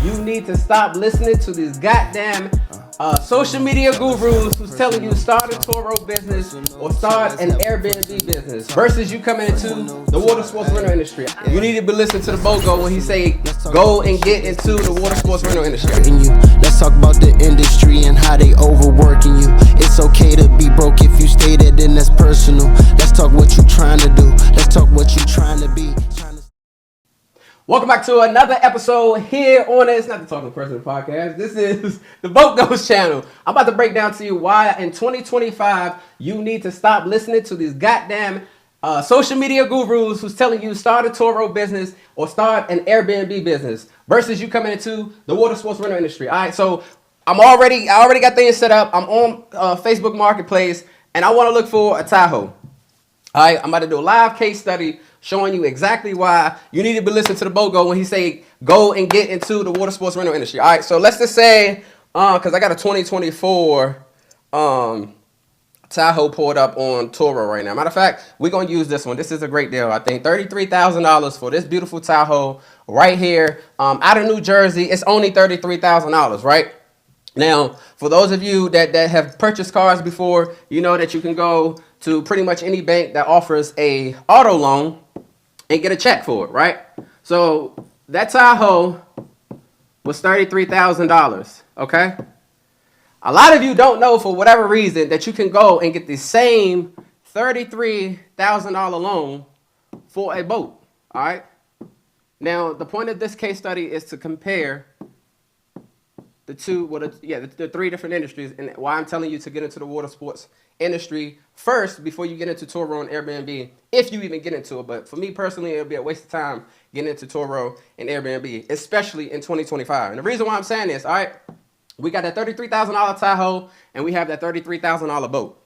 You need to stop listening to these goddamn social media gurus who's telling you start a TURO business or start an Airbnb business versus you coming into the water sports rental industry. You need to be listening to the BOGO when he say go and get into the water sports rental industry. Let's talk about the industry and how they overworking you. It's okay to be broke if you stay there, then that's personal. Let's talk what you trying to do. Let's talk what you trying to be. Welcome back to another episode here on It's Not the Talking Person podcast. This is the Boat Goes channel. I'm about to break down to you why in 2025 you need to stop listening to these goddamn social media gurus who's telling you start a TURO business or start an Airbnb business versus you coming into the water sports rental industry. All right, so I already got things set up. I'm on Facebook Marketplace and I want to look for a Tahoe. All right, I'm about to do a live case study showing you exactly why you need to be listening to the BOGO when he say go and get into the water sports rental industry. All right, so let's just say, because I got a 2024 Tahoe pulled up on TURO right now. Matter of fact, we're going to use this one. This is a great deal. I think $33,000 for this beautiful Tahoe right here out of New Jersey. It's only $33,000, right? Now, for those of you that have purchased cars before, you know that you can go to pretty much any bank that offers a auto loan and get a check for it, right? So that Tahoe was $33,000, okay? A lot of you don't know for whatever reason that you can go and get the same $33,000 loan for a boat, all right? Now, the point of this case study is to compare the three different industries, and why I'm telling you to get into the water sports industry first before you get into TURO and Airbnb, if you even get into it. But for me personally, it'll be a waste of time getting into TURO and Airbnb, especially in 2025. And the reason why I'm saying this, all right, we got that $33,000 Tahoe and we have that $33,000 boat.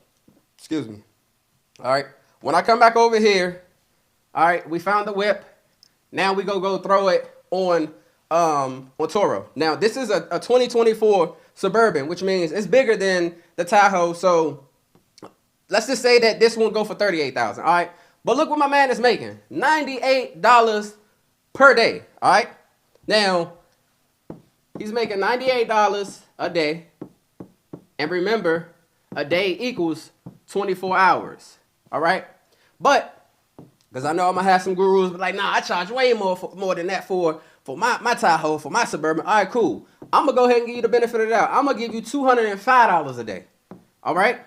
Excuse me. All right, when I come back over here, all right, we found the whip. Now we go throw it on TURO. Now this is a 2024 Suburban, which means it's bigger than the Tahoe. So let's just say that this one go for $38,000. All right, but look what my man is making, $98 per day. All right, now he's making $98 a day, and remember, a day equals 24 hours. All right, but because I know I'm gonna have some gurus, but like, nah, I charge way more than that for my Tahoe, for my Suburban. All right, cool. I'm going to go ahead and give you the benefit of the doubt. I'm going to give you $205 a day. All right?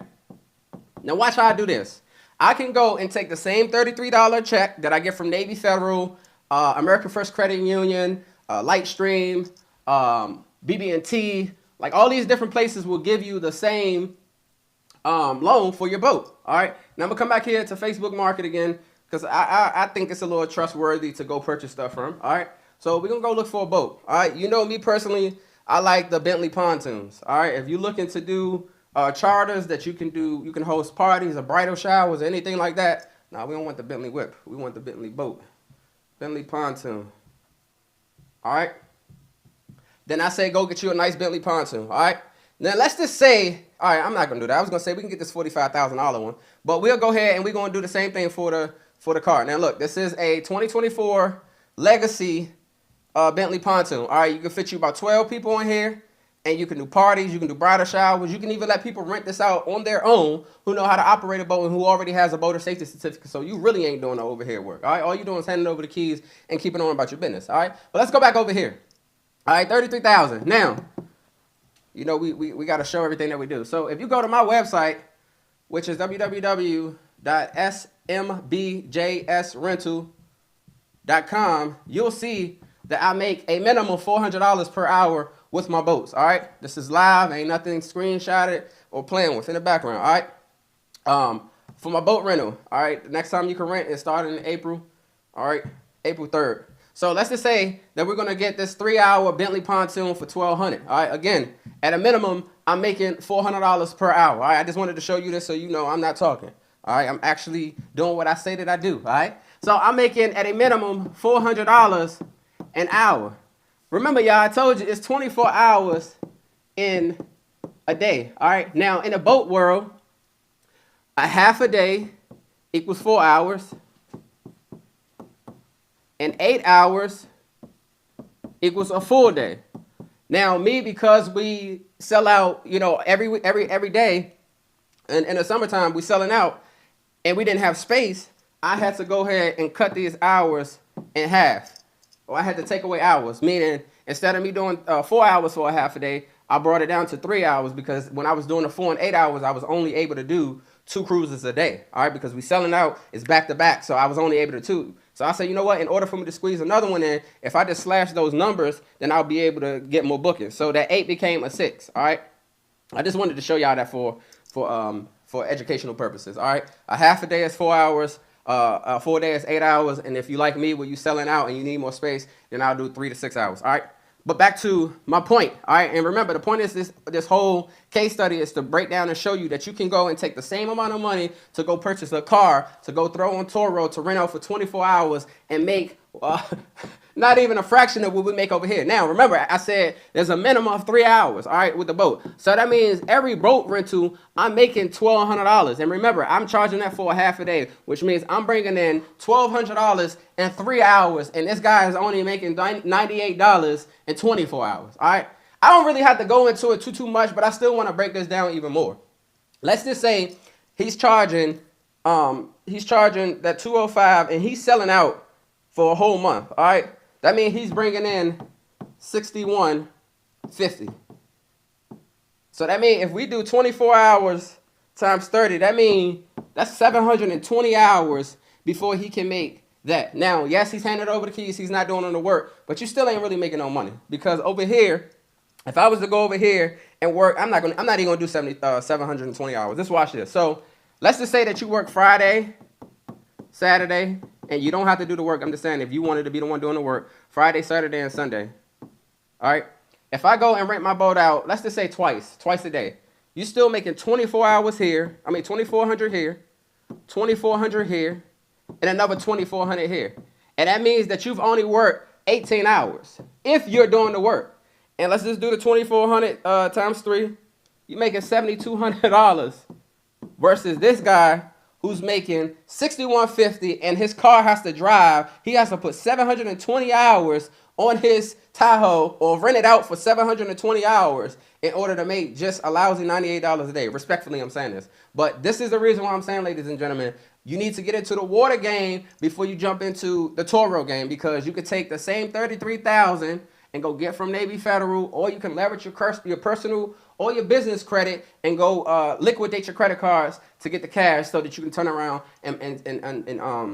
Now, watch how I do this. I can go and take the same $33 check that I get from Navy Federal, American First Credit Union, Lightstream, BB&T. Like, all these different places will give you the same loan for your boat. All right? Now, I'm going to come back here to Facebook Market again because I think it's a little trustworthy to go purchase stuff from. All right? So we're going to go look for a boat. All right. You know me personally, I like the Bentley pontoons. All right. If you're looking to do charters that you can host parties or bridal showers or anything like that. Nah, we don't want the Bentley whip. We want the Bentley boat. Bentley pontoon. All right. Then I say go get you a nice Bentley pontoon. All right. Now let's just say, all right, I'm not going to do that. I was going to say we can get this $45,000 one. But we'll go ahead and we're going to do the same thing for the car. Now look, this is a 2024 Legacy Bentley pontoon. All right, you can fit you about 12 people in here, and you can do parties, you can do bridal showers, you can even let people rent this out on their own who know how to operate a boat and who already has a boater safety certificate. So you really ain't doing no overhead work. All right, all you're doing is handing over the keys and keeping on about your business. All right, but let's go back over here. All right, $33,000. Now, you know we got to show everything that we do. So if you go to my website, which is www.smbjsrental.com, you'll see that I make a minimum $400 per hour with my boats. All right, this is live, ain't nothing screenshotted or playing with in the background. All right, for my boat rental. All right, the next time you can rent is starting in April. All right, April 3rd. So let's just say that we're gonna get this 3-hour Bentley pontoon for $1,200. All right, again, at a minimum, I'm making $400 per hour. All right, I just wanted to show you this so you know I'm not talking. All right, I'm actually doing what I say that I do. All right, so I'm making at a minimum $400 an hour. Remember, y'all, I told you it's 24 hours in a day. All right. Now, in the boat world, a half a day equals 4 hours, and 8 hours equals a full day. Now, me, because we sell out, every day, and in the summertime, we selling out, and we didn't have space, I had to go ahead and cut these hours in half. Or I had to take away hours, meaning instead of me doing 4 hours for a half a day, I brought it down to 3 hours because when I was doing the 4 and 8 hours, I was only able to do 2 cruises a day. All right, because we selling out, it's back to back, so I was only able to 2. So I said, you know what? In order for me to squeeze another one in, if I just slash those numbers, then I'll be able to get more bookings. So that 8 became a 6. All right. I just wanted to show y'all that for educational purposes. All right. A half a day is 4 hours. 4 days, 8 hours. And if you like me, where you selling out and you need more space, then I'll do 3 to 6 hours. All right. But back to my point. All right. And remember, the point is this whole case study is to break down and show you that you can go and take the same amount of money to go purchase a car, to go throw on TURO, to rent out for 24 hours and make not even a fraction of what we make over here. Now, remember, I said there's a minimum of 3 hours, all right, with the boat. So that means every boat rental, I'm making $1,200. And remember, I'm charging that for a half a day, which means I'm bringing in $1,200 in 3 hours. And this guy is only making $98 in 24 hours, all right? I don't really have to go into it too much, but I still want to break this down even more. Let's just say he's charging that 205 and he's selling out for a whole month, all right? That means he's bringing in $61.50. So that means if we do 24 hours times 30, that means that's 720 hours before he can make that. Now, yes, he's handing over the keys. He's not doing all the work, but you still ain't really making no money because over here, if I was to go over here and work, I'm not even gonna do 720 hours. Just watch this. So let's just say that you work Friday, Saturday, and you don't have to do the work. I'm just saying if you wanted to be the one doing the work, Friday, Saturday, and Sunday. All right. If I go and rent my boat out, let's just say twice a day, you're still making 24 hours here. I mean, 2,400 here, 2,400 here, and another 2,400 here. And that means that you've only worked 18 hours if you're doing the work. And let's just do the 2,400 times 3. You're making $7,200 versus this guy who's making $61.50 and his car has to drive. He has to put 720 hours on his Tahoe or rent it out for 720 hours in order to make just a lousy $98 a day. Respectfully, I'm saying this. But this is the reason why I'm saying, ladies and gentlemen, you need to get into the water game before you jump into the TURO game, because you could take the same $33,000 and go get from Navy Federal, or you can leverage your personal or your business credit and go liquidate your credit cards to get the cash so that you can turn around and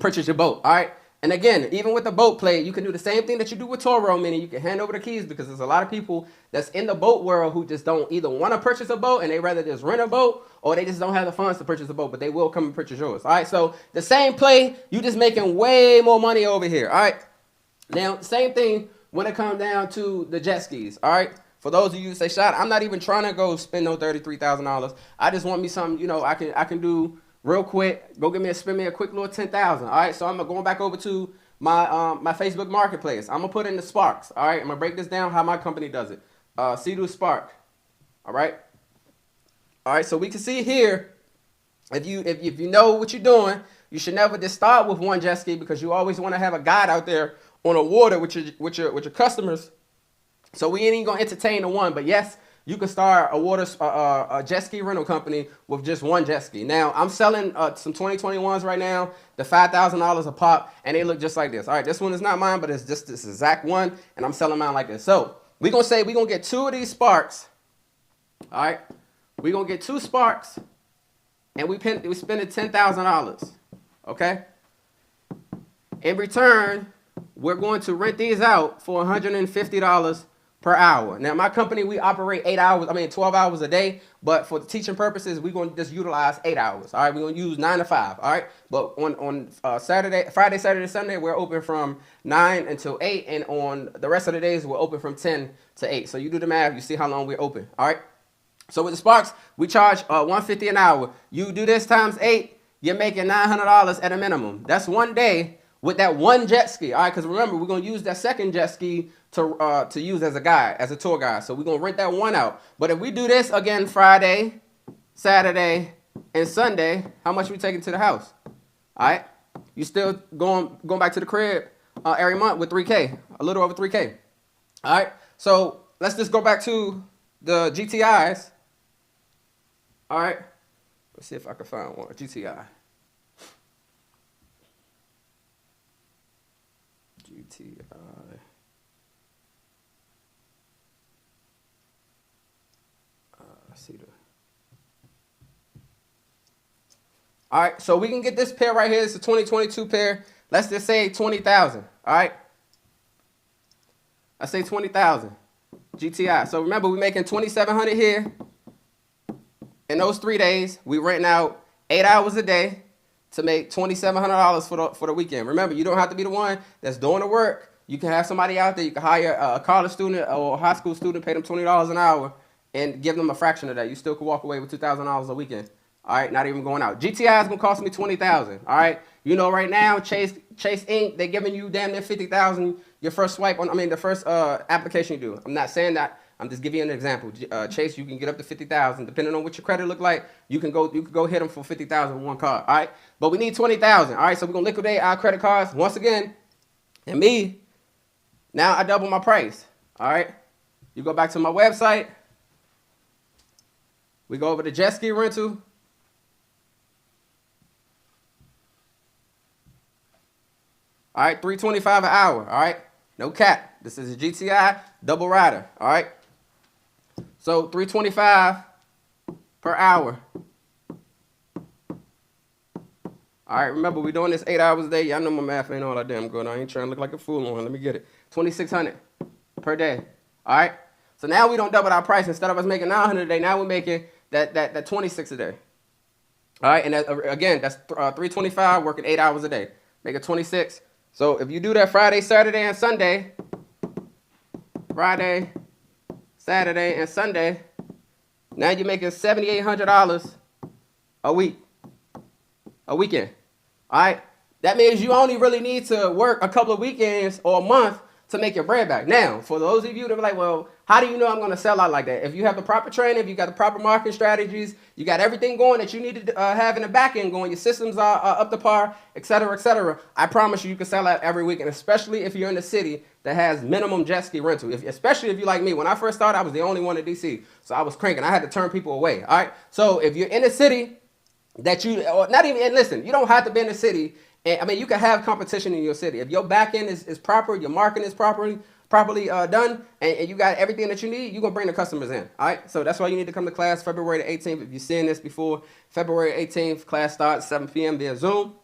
purchase your boat. All right. And again, even with the boat play, you can do the same thing that you do with TURO, meaning you can hand over the keys, because there's a lot of people that's in the boat world who just don't either want to purchase a boat and they rather just rent a boat, or they just don't have the funds to purchase a boat, but they will come and purchase yours. All right. So the same play, you just making way more money over here. All right. Now, same thing when it comes down to the jet skis, all right? For those of you who say, Shot, I'm not even trying to go spend no $33,000. I just want me something, I can do real quick. Go spend me a quick little $10,000, all right? So I'm going back over to my my Facebook Marketplace. I'm going to put in the Sparks, all right? I'm going to break this down how my company does it. Sea-Doo Spark, all right? All right, so we can see here, if you know what you're doing, you should never just start with one jet ski, because you always want to have a guide out there on the water with your customers. So we ain't even gonna entertain the one, but yes, you can start a jet ski rental company with just one jet ski. Now I'm selling some 2021s right now, the $5,000 a pop, and they look just like this. All right, this one is not mine, but it's just this exact one, and I'm selling mine like this. So we're gonna get 2 of these Sparks. All right, we're gonna get 2 Sparks, and we spending $10,000. Okay. In return, we're going to rent these out for $150 per hour. Now, my company, we operate 12 hours a day, but for the teaching purposes, we're going to just utilize 8 hours. All right, we're going to use 9 to 5. All right, but on Friday, Saturday, Sunday, we're open from 9 until 8, and on the rest of the days, we're open from 10 to 8. So you do the math, you see how long we're open. All right, so with the Sparks, we charge $150 an hour. You do this times 8, you're making $900 at a minimum. That's one day with that one jet ski, all right? Because remember, we're going to use that second jet ski to use as a guide, as a tour guide. So we're going to rent that one out. But if we do this again Friday, Saturday, and Sunday, how much we taking to the house? All right? You still going back to the crib every month with $3K, a little over $3K. All right? So let's just go back to the GTIs. All right. Let's see if I can find one. GTI. GTI. Let's see the. All right, so we can get this pair right here. It's a 2022 pair. Let's just say 20,000. All right. I say 20,000. GTI. So remember, we're making 2,700 here. In those 3 days, we renting out 8 hours a day to make $2,700 for the weekend. Remember, you don't have to be the one that's doing the work. You can have somebody out there. You can hire a college student or a high school student, pay them $20 an hour, and give them a fraction of that. You still could walk away with $2,000 a weekend. All right, not even going out. GTI is gonna cost me $20,000. All right, you know right now Chase Inc. They're giving you damn near $50,000 your first swipe on. I mean the first application you do. I'm not saying that. I'm just giving you an example. Chase, you can get up to $50,000 depending on what your credit look like. You can go hit them for $50,000 with one card. All right, but we need $20,000. All right, so we're gonna liquidate our credit cards once again. And me, now I double my price. All right, you go back to my website. We go over to jet ski rental. All right, $325 an hour. All right, no cap. This is a GTI double rider. All right, so $325 per hour. All right, remember we're doing this 8 hours a day. Y'all know my math ain't all that damn good. I ain't trying to look like a fool on it. Let me get it. $2,600 per day. All right, so now we don't double our price. Instead of us making $900 a day, now we're making that $26 a day. All right, and again, that's $325 working 8 hours a day, making $26. So if you do that Friday, Saturday, and Sunday, Friday, Saturday, and Sunday, now you're making $7,800 a week, a weekend. All right, that means you only really need to work a couple of weekends or a month to make your bread back. Now, for those of you that are like, well, how do you know I'm going to sell out like that? If you have the proper training, if you got the proper marketing strategies, you got everything going that you need to have in the back end going, your systems are up to par, et cetera, I promise you can sell out every week, and especially if you're in a city that has minimum jet ski rental. Especially if you're like me. When I first started, I was the only one in DC, so I was cranking. I had to turn people away, all right? So if you're in a city that you, or not even, and listen, you don't have to be in a city. And, I mean, you can have competition in your city. If your back end is proper, your marketing is properly done, and you got everything that you need, you're going to bring the customers in. All right? So that's why you need to come to class February the 18th. If you've seen this before, February 18th, class starts 7 p.m. via Zoom.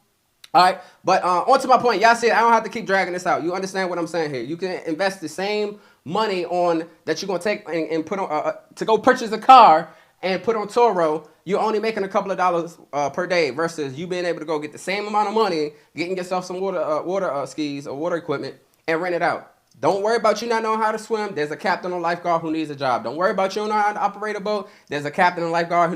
All right? But on to my point. Y'all said I don't have to keep dragging this out. You understand what I'm saying here. You can invest the same money on that you're going to take and put on to go purchase a car and put on TURO. You're only making a couple of dollars per day versus you being able to go get the same amount of money, getting yourself some water skis or water equipment and rent it out. Don't worry about you not knowing how to swim. There's a captain or lifeguard who needs a job. Don't worry about you not knowing how to operate a boat. There's a captain or lifeguard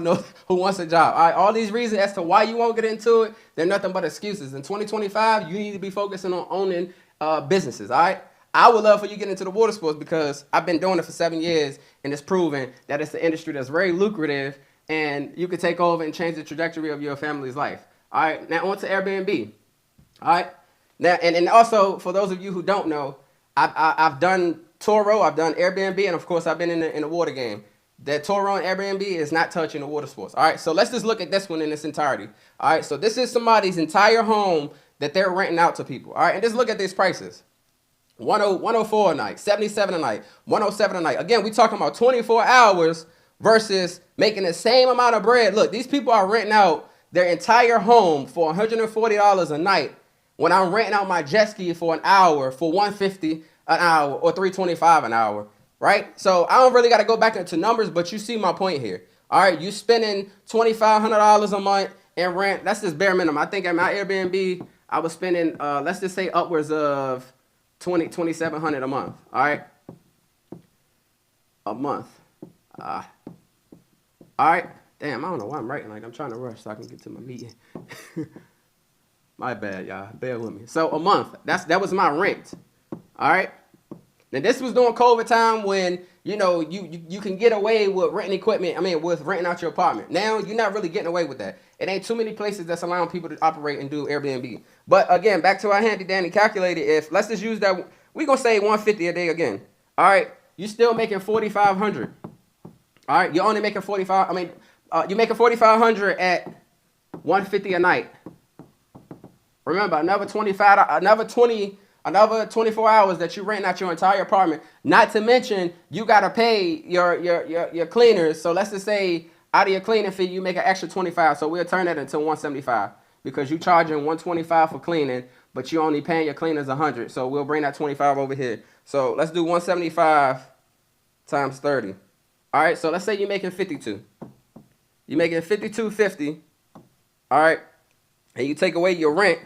who wants a job. All right, all these reasons as to why you won't get into it, they're nothing but excuses. In 2025, you need to be focusing on owning businesses. All right. I would love for you to get into the water sports because I've been doing it for 7 years, and it's proven that it's an industry that's very lucrative, and you can take over and change the trajectory of your family's life. All right, now on to Airbnb. All right, now and also for those of you who don't know, I've done TURO, I've done Airbnb, and of course I've been in the water game. That TURO and Airbnb is not touching the water sports. All right, so let's just look at this one in its entirety. All right, so this is somebody's entire home that they're renting out to people. All right, and just look at these prices. 104 a night, 77 a night, 107 a night. Again, we talking about 24 hours versus making the same amount of bread. Look, these people are renting out their entire home for $140 a night when I'm renting out my jet ski for an hour for $150 an hour or $325 an hour, right? So I don't really got to go back into numbers, but you see my point here. All right, you spending $2,500 a month in rent. That's just bare minimum. I think at my Airbnb, I was spending, let's just say upwards of $2,700 a month. All right, a month. All right. Damn, I don't know why I'm writing like I'm trying to rush so I can get to my meeting. My bad, y'all. Bear with me. So a month. That was my rent. All right. Now this was during COVID time when you can get away with renting equipment. I mean, with renting out your apartment. Now you're not really getting away with that. It ain't too many places that's allowing people to operate and do Airbnb. But again, back to our handy dandy calculator. If let's just use that, we gonna say $150 a day again. All right. you still making 4,500. All right, you're only making 45. I mean, you're making 4,500 at 150 a night. Remember, another 24 hours that you rent out your entire apartment. Not to mention, you gotta pay your cleaners. So let's just say out of your cleaning fee, you make an extra 25. So we'll turn that into 175 because you charging 125 for cleaning, but you only paying your cleaners 100. So we'll bring that 25 over here. So let's do 175 times 30. All right. So let's say you're making 52. You're making 52.50. All right. And you take away your rent.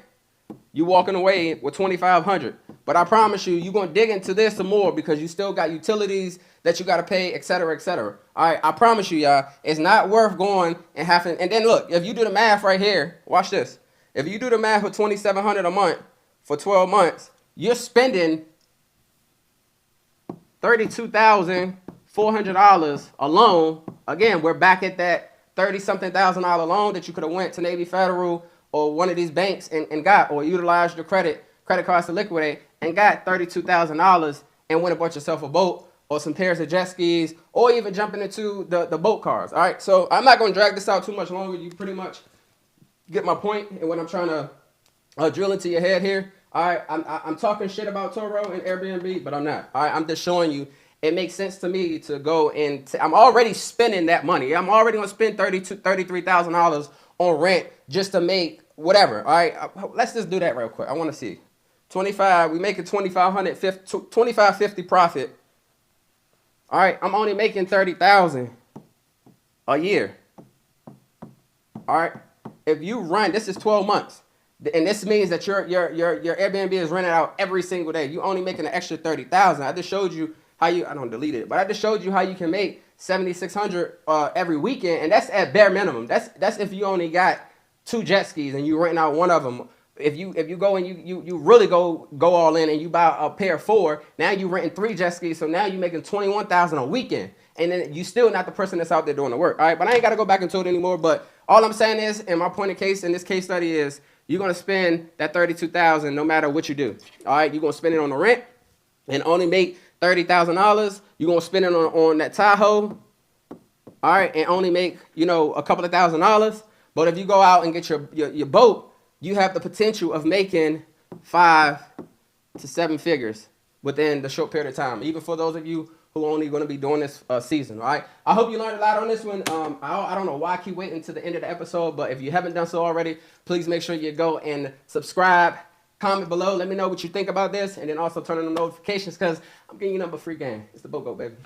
You walking away with 2,500. But I promise you, you're going to dig into this some more because you still got utilities that you got to pay, et cetera, et cetera. All right, I promise you, y'all, it's not worth going and having. And then look, if you do the math right here, watch this. If you do the math for 2,700 a month for 12 months, you're spending $32,400 alone. Again, we're back at that 30-something thousand dollar loan that you could have went to Navy Federal or one of these banks and got, or utilized your credit cards to liquidate and got $32,000 and went and bought yourself a boat or some pairs of jet skis or even jumping into the boat cars. All right, so I'm not going to drag this out too much longer. You pretty much get my point and what I'm trying to drill into your head here. All right, I'm talking shit about TURO and Airbnb, but I'm not. All right, I'm just showing you it makes sense to me to go and I'm already spending that money. I'm already going to spend $33,000 on rent just to make whatever. All right, let's just do that real quick. I want to see 25. We make it 2,550 profit. All right, I'm only making 30,000 a year. All right, if you run, this is 12 months, and this means that your Airbnb is rented out every single day. You only making an extra 30,000. I just showed you how you. I don't delete it, but I just showed you how you can make 7,600 every weekend, and that's at bare minimum. That's if you only got 2 jet skis and you renting out one of them. If you go and you really go all in and you buy a pair of 4, now you renting 3 jet skis, so now you making 21,000 a weekend, and then you still not the person that's out there doing the work. All right, but I ain't got to go back into it anymore. But all I'm saying is, and my point of case in this case study is, you're gonna spend that 32,000 no matter what you do. All right, you're gonna spend it on the rent and only make $30,000. You're gonna spend it on that Tahoe. All right, and only make a couple of $1,000s. But if you go out and get your boat, you have the potential of making 5 to 7 figures within the short period of time. Even for those of you who are only going to be doing this season. All right. I hope you learned a lot on this one. I don't know why I keep waiting to the end of the episode, but if you haven't done so already, please make sure you go and subscribe. Comment below. Let me know what you think about this, and then also turn on the notifications because I'm getting you number free game. It's the BOGO, baby.